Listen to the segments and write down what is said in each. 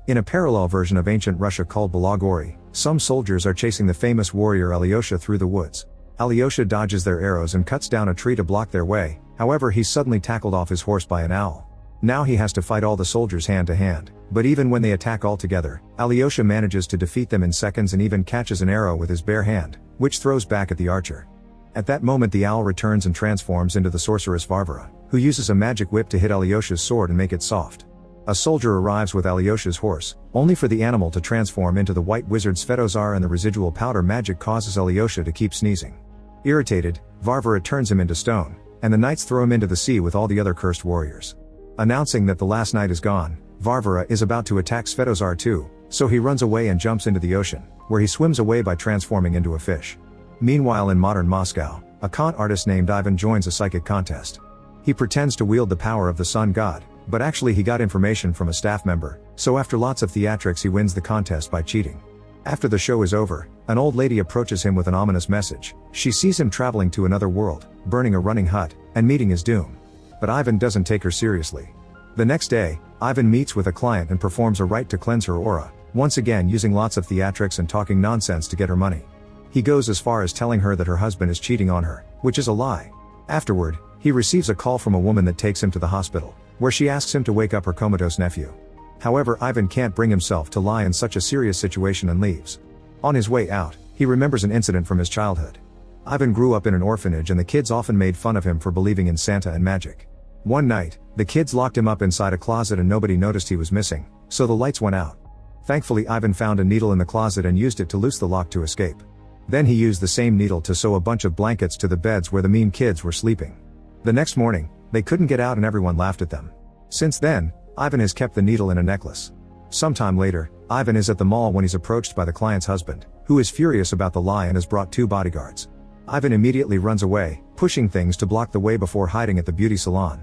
In a parallel version of ancient Russia called Balagori, some soldiers are chasing the famous warrior Alyosha through the woods. Alyosha dodges their arrows and cuts down a tree to block their way, however he's suddenly tackled off his horse by an owl. Now he has to fight all the soldiers hand to hand, but even when they attack all together, Alyosha manages to defeat them in seconds and even catches an arrow with his bare hand, which throws back at the archer. At that moment the owl returns and transforms into the sorceress Varvara, who uses a magic whip to hit Alyosha's sword and make it soft. A soldier arrives with Alyosha's horse, only for the animal to transform into the white wizard Svetozar, and the residual powder magic causes Alyosha to keep sneezing. Irritated, Varvara turns him into stone, and the knights throw him into the sea with all the other cursed warriors. Announcing that the last knight is gone, Varvara is about to attack Svetozar too, so he runs away and jumps into the ocean, where he swims away by transforming into a fish. Meanwhile in modern Moscow, a con artist named Ivan joins a psychic contest. He pretends to wield the power of the sun god, but actually he got information from a staff member, so after lots of theatrics he wins the contest by cheating. After the show is over, an old lady approaches him with an ominous message. She sees him traveling to another world, burning a running hut, and meeting his doom. But Ivan doesn't take her seriously. The next day, Ivan meets with a client and performs a rite to cleanse her aura, once again using lots of theatrics and talking nonsense to get her money. He goes as far as telling her that her husband is cheating on her, which is a lie. Afterward, he receives a call from a woman that takes him to the hospital, where she asks him to wake up her comatose nephew. However, Ivan can't bring himself to lie in such a serious situation and leaves. On his way out, he remembers an incident from his childhood. Ivan grew up in an orphanage and the kids often made fun of him for believing in Santa and magic. One night, the kids locked him up inside a closet and nobody noticed he was missing, so the lights went out. Thankfully Ivan found a needle in the closet and used it to loose the lock to escape. Then he used the same needle to sew a bunch of blankets to the beds where the mean kids were sleeping. The next morning, they couldn't get out and everyone laughed at them. Since then, Ivan has kept the needle in a necklace. Sometime later, Ivan is at the mall when he's approached by the client's husband, who is furious about the lie and has brought 2 bodyguards. Ivan immediately runs away, pushing things to block the way before hiding at the beauty salon.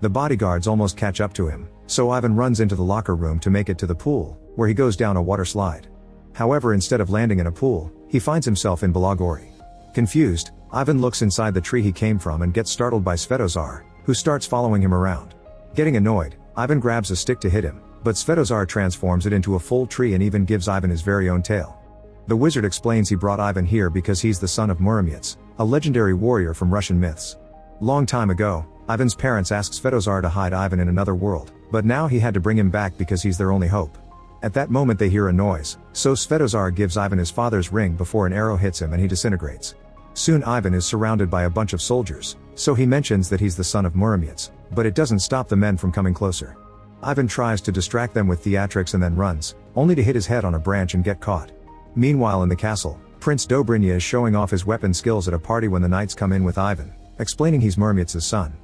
The bodyguards almost catch up to him, so Ivan runs into the locker room to make it to the pool, where he goes down a water slide. However, instead of landing in a pool, he finds himself in Balagori. Confused, Ivan looks inside the tree he came from and gets startled by Svetozar, who starts following him around. Getting annoyed, Ivan grabs a stick to hit him, but Svetozar transforms it into a full tree and even gives Ivan his very own tail. The wizard explains he brought Ivan here because he's the son of Muromets, a legendary warrior from Russian myths. Long time ago, Ivan's parents asked Svetozar to hide Ivan in another world, but now he had to bring him back because he's their only hope. At that moment they hear a noise, so Svetozar gives Ivan his father's ring before an arrow hits him and he disintegrates. Soon Ivan is surrounded by a bunch of soldiers, so he mentions that he's the son of Muromets, but it doesn't stop the men from coming closer. Ivan tries to distract them with theatrics and then runs, only to hit his head on a branch and get caught. Meanwhile in the castle, Prince Dobrynya is showing off his weapon skills at a party when the knights come in with Ivan, explaining he's Muromets' son.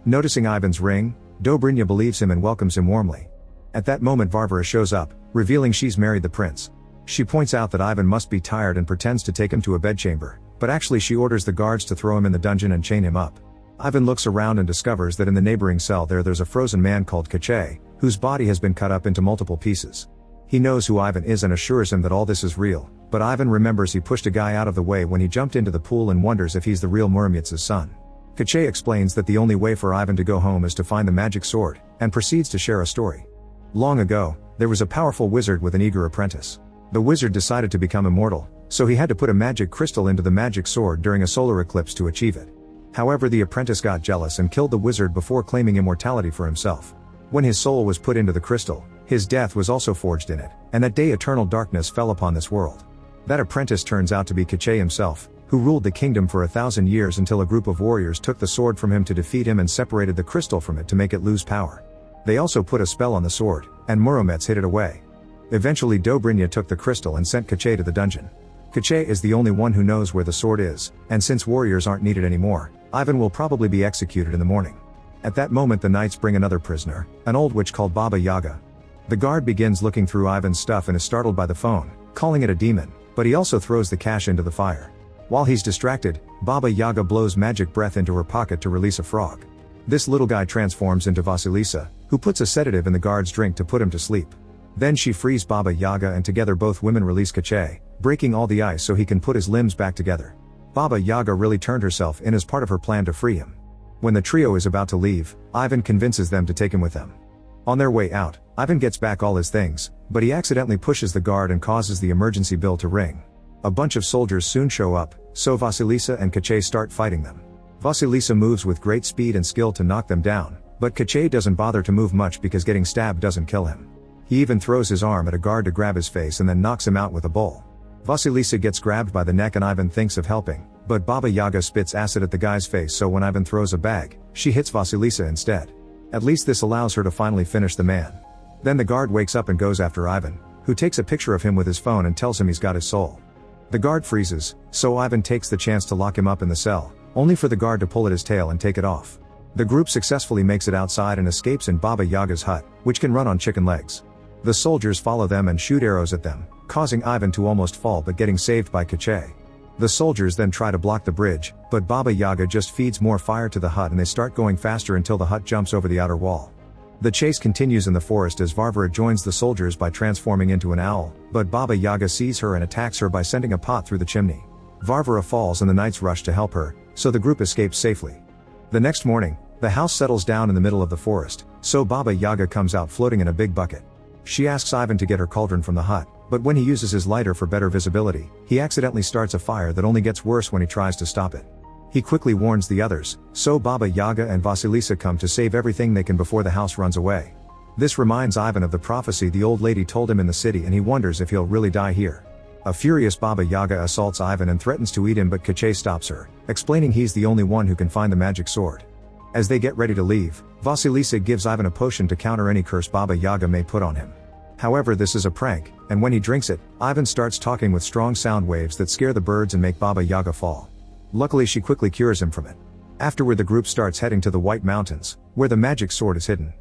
Noticing Ivan's ring, Dobrynya believes him and welcomes him warmly. At that moment Varvara shows up, revealing she's married the prince. She points out that Ivan must be tired and pretends to take him to a bedchamber, but actually she orders the guards to throw him in the dungeon and chain him up. Ivan looks around and discovers that in the neighboring cell there's a frozen man called Kache, whose body has been cut up into multiple pieces. He knows who Ivan is and assures him that all this is real, but Ivan remembers he pushed a guy out of the way when he jumped into the pool and wonders if he's the real Muromets' son. Kache explains that the only way for Ivan to go home is to find the magic sword, and proceeds to share a story. Long ago, there was a powerful wizard with an eager apprentice. The wizard decided to become immortal, so he had to put a magic crystal into the magic sword during a solar eclipse to achieve it. However, the apprentice got jealous and killed the wizard before claiming immortality for himself. When his soul was put into the crystal, his death was also forged in it, and that day eternal darkness fell upon this world. That apprentice turns out to be Kache himself, who ruled the kingdom for 1,000 years until a group of warriors took the sword from him to defeat him and separated the crystal from it to make it lose power. They also put a spell on the sword, and Muromets hid it away. Eventually Dobrynya took the crystal and sent Kache to the dungeon. Kache is the only one who knows where the sword is, and since warriors aren't needed anymore, Ivan will probably be executed in the morning. At that moment the knights bring another prisoner, an old witch called Baba Yaga. The guard begins looking through Ivan's stuff and is startled by the phone, calling it a demon, but he also throws the cash into the fire. While he's distracted, Baba Yaga blows magic breath into her pocket to release a frog. This little guy transforms into Vasilisa, who puts a sedative in the guard's drink to put him to sleep. Then she frees Baba Yaga and together both women release Kache, breaking all the ice so he can put his limbs back together. Baba Yaga really turned herself in as part of her plan to free him. When the trio is about to leave, Ivan convinces them to take him with them. On their way out, Ivan gets back all his things, but he accidentally pushes the guard and causes the emergency bell to ring. A bunch of soldiers soon show up, so Vasilisa and Kache start fighting them. Vasilisa moves with great speed and skill to knock them down, but Kache doesn't bother to move much because getting stabbed doesn't kill him. He even throws his arm at a guard to grab his face and then knocks him out with a bowl. Vasilisa gets grabbed by the neck and Ivan thinks of helping, but Baba Yaga spits acid at the guy's face, so when Ivan throws a bag, she hits Vasilisa instead. At least this allows her to finally finish the man. Then the guard wakes up and goes after Ivan, who takes a picture of him with his phone and tells him he's got his soul. The guard freezes, so Ivan takes the chance to lock him up in the cell, only for the guard to pull at his tail and take it off. The group successfully makes it outside and escapes in Baba Yaga's hut, which can run on chicken legs. The soldiers follow them and shoot arrows at them, causing Ivan to almost fall but getting saved by Kache. The soldiers then try to block the bridge, but Baba Yaga just feeds more fire to the hut and they start going faster until the hut jumps over the outer wall. The chase continues in the forest as Varvara joins the soldiers by transforming into an owl, but Baba Yaga sees her and attacks her by sending a pot through the chimney. Varvara falls and the knights rush to help her, so the group escapes safely. The next morning, the house settles down in the middle of the forest, so Baba Yaga comes out floating in a big bucket. She asks Ivan to get her cauldron from the hut, but when he uses his lighter for better visibility, he accidentally starts a fire that only gets worse when he tries to stop it. He quickly warns the others, so Baba Yaga and Vasilisa come to save everything they can before the house runs away. This reminds Ivan of the prophecy the old lady told him in the city and he wonders if he'll really die here. A furious Baba Yaga assaults Ivan and threatens to eat him, but Kache stops her, explaining he's the only one who can find the magic sword. As they get ready to leave, Vasilisa gives Ivan a potion to counter any curse Baba Yaga may put on him. However, this is a prank, and when he drinks it, Ivan starts talking with strong sound waves that scare the birds and make Baba Yaga fall. Luckily she quickly cures him from it. Afterward the group starts heading to the White Mountains, where the magic sword is hidden.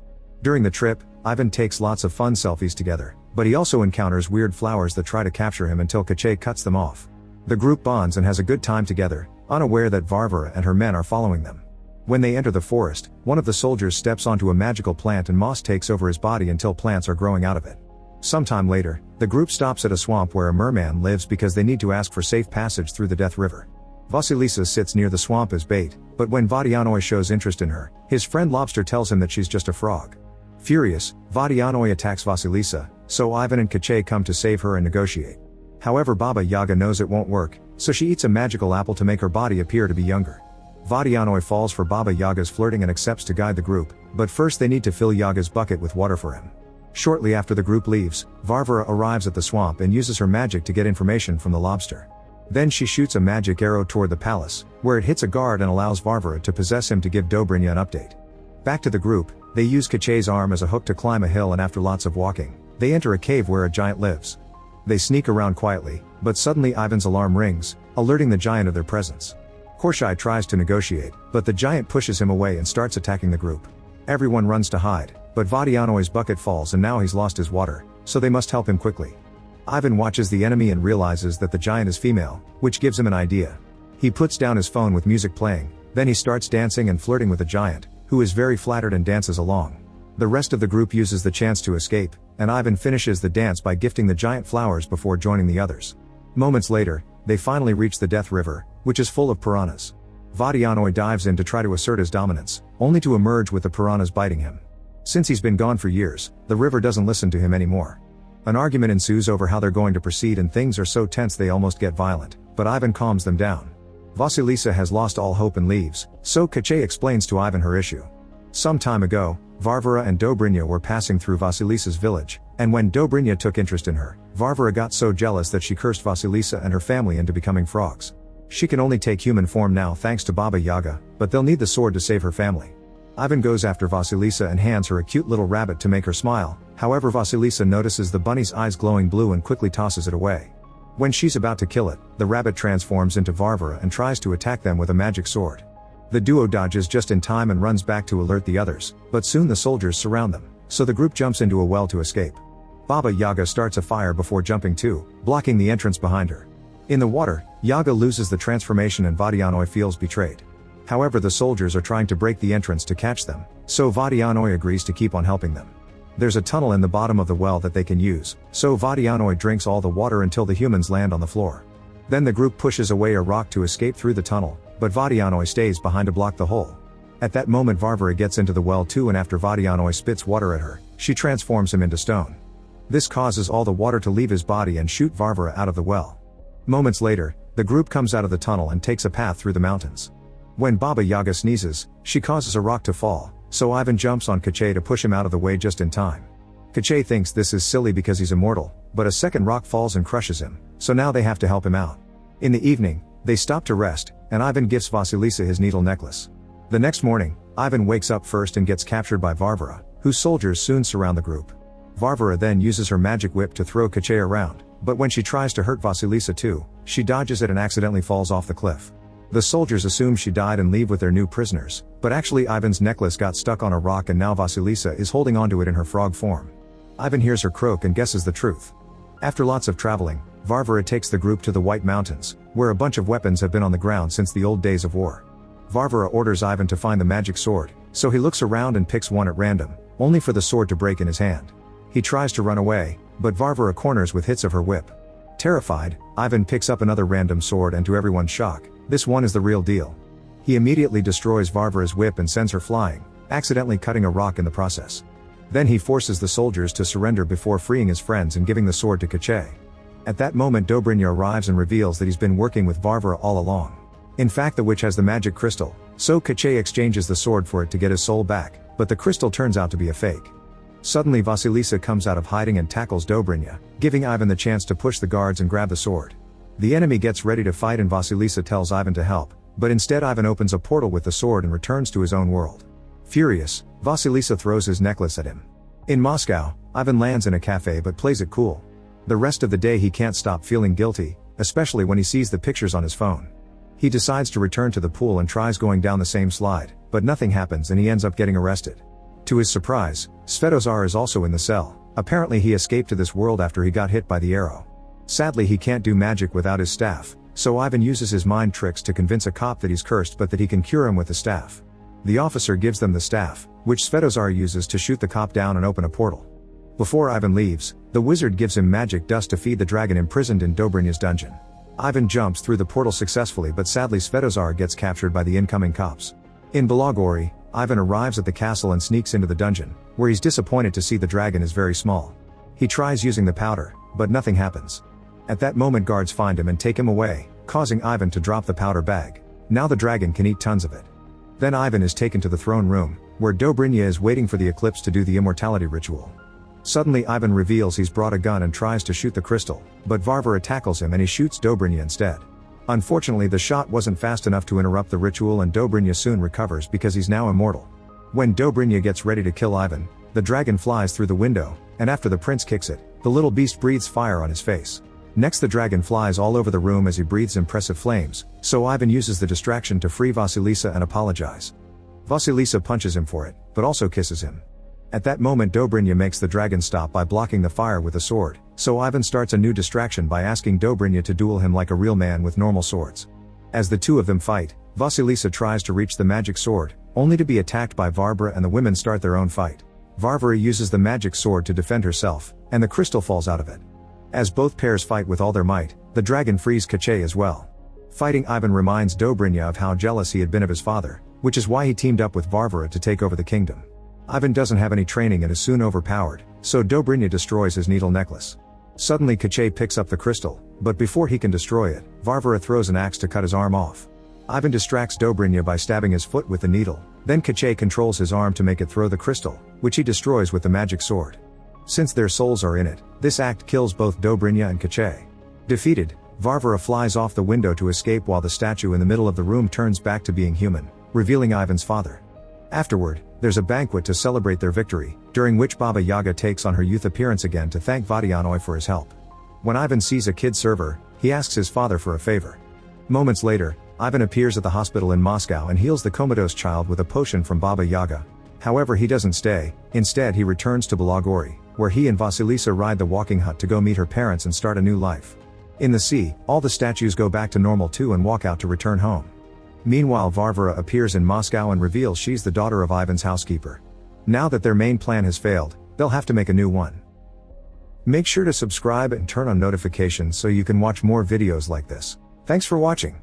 During the trip, Ivan takes lots of fun selfies together, but he also encounters weird flowers that try to capture him until Kache cuts them off. The group bonds and has a good time together, unaware that Varvara and her men are following them. When they enter the forest, one of the soldiers steps onto a magical plant and moss takes over his body until plants are growing out of it. Sometime later, the group stops at a swamp where a merman lives because they need to ask for safe passage through the Death River. Vasilisa sits near the swamp as bait, but when Vadianoi shows interest in her, his friend Lobster tells him that she's just a frog. Furious, Vadianoi attacks Vasilisa, so Ivan and Kache come to save her and negotiate. However, Baba Yaga knows it won't work, so she eats a magical apple to make her body appear to be younger. Vadianoi falls for Baba Yaga's flirting and accepts to guide the group, but first they need to fill Yaga's bucket with water for him. Shortly after the group leaves, Varvara arrives at the swamp and uses her magic to get information from the lobster. Then she shoots a magic arrow toward the palace, where it hits a guard and allows Varvara to possess him to give Dobrynya an update. Back to the group, they use Kache's arm as a hook to climb a hill, and after lots of walking, they enter a cave where a giant lives. They sneak around quietly, but suddenly Ivan's alarm rings, alerting the giant of their presence. Korshai tries to negotiate, but the giant pushes him away and starts attacking the group. Everyone runs to hide, but Vadianoi's bucket falls and now he's lost his water, so they must help him quickly. Ivan watches the enemy and realizes that the giant is female, which gives him an idea. He puts down his phone with music playing, then he starts dancing and flirting with the giant, who is very flattered and dances along. The rest of the group uses the chance to escape, and Ivan finishes the dance by gifting the giant flowers before joining the others. Moments later, they finally reach the Death River, which is full of piranhas. Vadianoi dives in to try to assert his dominance, only to emerge with the piranhas biting him. Since he's been gone for years, the river doesn't listen to him anymore. An argument ensues over how they're going to proceed and things are so tense they almost get violent, but Ivan calms them down. Vasilisa has lost all hope and leaves, so Kache explains to Ivan her issue. Some time ago, Varvara and Dobrynya were passing through Vasilisa's village, and when Dobrynya took interest in her, Varvara got so jealous that she cursed Vasilisa and her family into becoming frogs. She can only take human form now thanks to Baba Yaga, but they'll need the sword to save her family. Ivan goes after Vasilisa and hands her a cute little rabbit to make her smile, however Vasilisa notices the bunny's eyes glowing blue and quickly tosses it away. When she's about to kill it, the rabbit transforms into Varvara and tries to attack them with a magic sword. The duo dodges just in time and runs back to alert the others, but soon the soldiers surround them, so the group jumps into a well to escape. Baba Yaga starts a fire before jumping too, blocking the entrance behind her. In the water, Yaga loses the transformation and Vadianoi feels betrayed. However, the soldiers are trying to break the entrance to catch them, so Vadianoi agrees to keep on helping them. There's a tunnel in the bottom of the well that they can use, so Vadianoi drinks all the water until the humans land on the floor. Then the group pushes away a rock to escape through the tunnel, but Vadianoi stays behind to block the hole. At that moment Varvara gets into the well too, and after Vadianoi spits water at her, she transforms him into stone. This causes all the water to leave his body and shoot Varvara out of the well. Moments later, the group comes out of the tunnel and takes a path through the mountains. When Baba Yaga sneezes, she causes a rock to fall, so Ivan jumps on Kache to push him out of the way just in time. Kache thinks this is silly because he's immortal, but a second rock falls and crushes him, so now they have to help him out. In the evening, they stop to rest, and Ivan gifts Vasilisa his needle necklace. The next morning, Ivan wakes up first and gets captured by Varvara, whose soldiers soon surround the group. Varvara then uses her magic whip to throw Kache around, but when she tries to hurt Vasilisa too, she dodges it and accidentally falls off the cliff. The soldiers assume she died and leave with their new prisoners, but actually Ivan's necklace got stuck on a rock and now Vasilisa is holding onto it in her frog form. Ivan hears her croak and guesses the truth. After lots of traveling, Varvara takes the group to the White Mountains, where a bunch of weapons have been on the ground since the old days of war. Varvara orders Ivan to find the magic sword, so he looks around and picks one at random, only for the sword to break in his hand. He tries to run away, but Varvara corners with hits of her whip. Terrified, Ivan picks up another random sword and to everyone's shock, this one is the real deal. He immediately destroys Varvara's whip and sends her flying, accidentally cutting a rock in the process. Then he forces the soldiers to surrender before freeing his friends and giving the sword to Kache. At that moment Dobrynya arrives and reveals that he's been working with Varvara all along. In fact the witch has the magic crystal, so Kache exchanges the sword for it to get his soul back, but the crystal turns out to be a fake. Suddenly Vasilisa comes out of hiding and tackles Dobrynya, giving Ivan the chance to push the guards and grab the sword. The enemy gets ready to fight and Vasilisa tells Ivan to help, but instead Ivan opens a portal with the sword and returns to his own world. Furious, Vasilisa throws his necklace at him. In Moscow, Ivan lands in a cafe but plays it cool. The rest of the day he can't stop feeling guilty, especially when he sees the pictures on his phone. He decides to return to the pool and tries going down the same slide, but nothing happens and he ends up getting arrested. To his surprise, Svetozar is also in the cell. Apparently he escaped to this world after he got hit by the arrow. Sadly he can't do magic without his staff, so Ivan uses his mind tricks to convince a cop that he's cursed but that he can cure him with the staff. The officer gives them the staff, which Svetozar uses to shoot the cop down and open a portal. Before Ivan leaves, the wizard gives him magic dust to feed the dragon imprisoned in Dobrynya's dungeon. Ivan jumps through the portal successfully but sadly Svetozar gets captured by the incoming cops. In Balagori, Ivan arrives at the castle and sneaks into the dungeon, where he's disappointed to see the dragon is very small. He tries using the powder, but nothing happens. At that moment guards find him and take him away, causing Ivan to drop the powder bag. Now the dragon can eat tons of it. Then Ivan is taken to the throne room, where Dobrynya is waiting for the eclipse to do the immortality ritual. Suddenly Ivan reveals he's brought a gun and tries to shoot the crystal, but Varvara tackles him and he shoots Dobrynya instead. Unfortunately the shot wasn't fast enough to interrupt the ritual and Dobrynya soon recovers because he's now immortal. When Dobrynya gets ready to kill Ivan, the dragon flies through the window, and after the prince kicks it, the little beast breathes fire on his face. Next the dragon flies all over the room as he breathes impressive flames, so Ivan uses the distraction to free Vasilisa and apologize. Vasilisa punches him for it, but also kisses him. At that moment Dobrynya makes the dragon stop by blocking the fire with a sword, so Ivan starts a new distraction by asking Dobrynya to duel him like a real man with normal swords. As the two of them fight, Vasilisa tries to reach the magic sword, only to be attacked by Varvara and the women start their own fight. Varvara uses the magic sword to defend herself, and the crystal falls out of it. As both pairs fight with all their might, the dragon frees Kache as well. Fighting Ivan reminds Dobrynya of how jealous he had been of his father, which is why he teamed up with Varvara to take over the kingdom. Ivan doesn't have any training and is soon overpowered, so Dobrynya destroys his needle necklace. Suddenly Kache picks up the crystal, but before he can destroy it, Varvara throws an axe to cut his arm off. Ivan distracts Dobrynya by stabbing his foot with the needle, then Kache controls his arm to make it throw the crystal, which he destroys with the magic sword. Since their souls are in it, this act kills both Dobrynya and Kache. Defeated, Varvara flies off the window to escape while the statue in the middle of the room turns back to being human, revealing Ivan's father. Afterward, there's a banquet to celebrate their victory, during which Baba Yaga takes on her youth appearance again to thank Vadianoi for his help. When Ivan sees a kid server, he asks his father for a favor. Moments later, Ivan appears at the hospital in Moscow and heals the comatose child with a potion from Baba Yaga. However he doesn't stay, instead he returns to Balagori, where he and Vasilisa ride the walking hut to go meet her parents and start a new life. In the sea, all the statues go back to normal too and walk out to return home. Meanwhile Varvara appears in Moscow and reveals she's the daughter of Ivan's housekeeper. Now that their main plan has failed, they'll have to make a new one. Make sure to subscribe and turn on notifications so you can watch more videos like this. Thanks for watching.